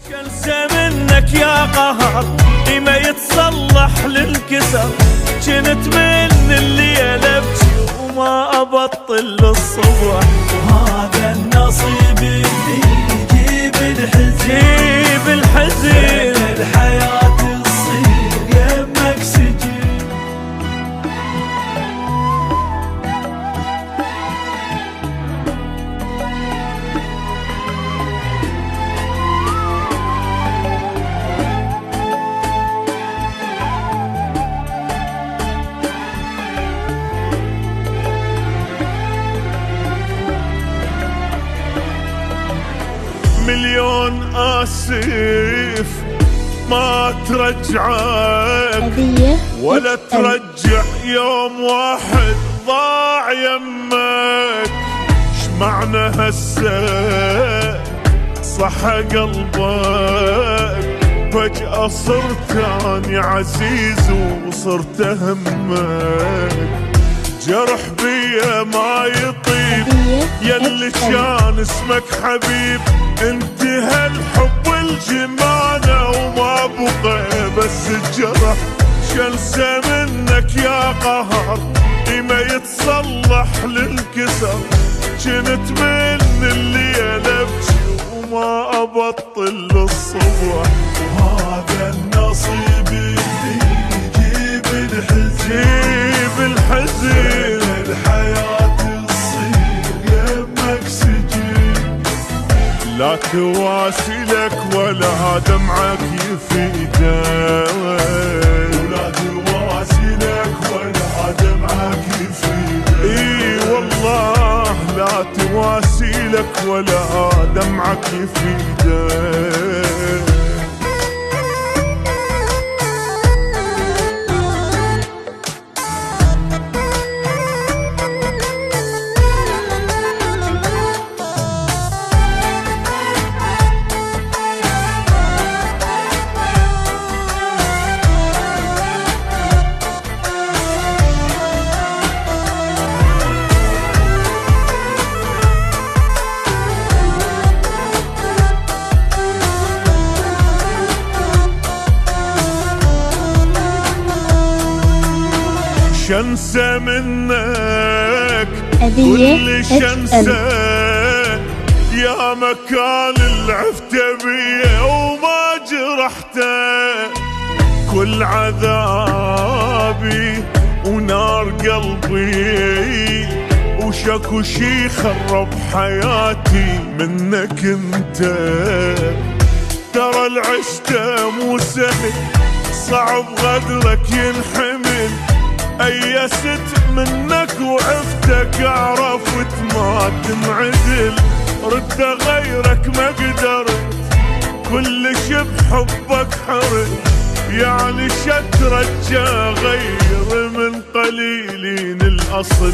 شنسى منك يا قهر ما يتصلح للكسر، جنت من الليلة ابكي وما ابطل للصبح، وهذا النصيب اللي يجيب الحزين الحياة تصير يمك سجين. مليون آسف ما ترجعك ولا ترجع يوم واحد ضاع يمك. شمعنا هسه صح قلبك، فجأة صرت اني عزيز وصرت همك. جرح بيا ما يطيب يلي كان اسمك حبيب، انتهى الحب والجمانة وما بقى بس الجرح. شنسى منك يا قهر ما يتصلح للكسر، جنت من الليلة ابكي وما ابطل للصبح، وهذا النصيب اللي يجيب الحزين الحياة تصير يمك سجين. لا تواسلك ولا دمعك يفيدك، ولا تواسلك ولا دمعك يفيدك. اي والله لا تواسلك ولا دمعك يفيدك. شنسى منك كل شنسى يا مكان العفت بيه وما جرحته. كل عذابي ونار قلبي وشكو شي خرب حياتي منك انت. ترى العشته مو سهل صعب غدرك ينحمل، أيست منك وعفتك عرفت ما تنعدل. رد غيرك ما قدرت كلش بحبك حرت، يعني شترجى غير من قليلين الأصل.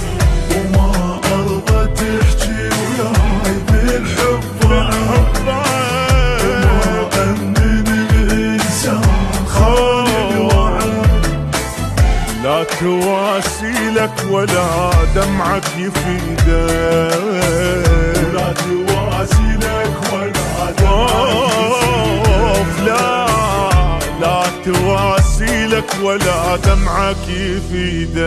وما أرضى تحكي وياي بالحب وما أمن الإنسان خالي الوعد. لا تواسيلك ولا دمعك يفيدك، ولا تواسيلك ولا دمعك لا لا تواسيلك ولا دمعك يفيدك.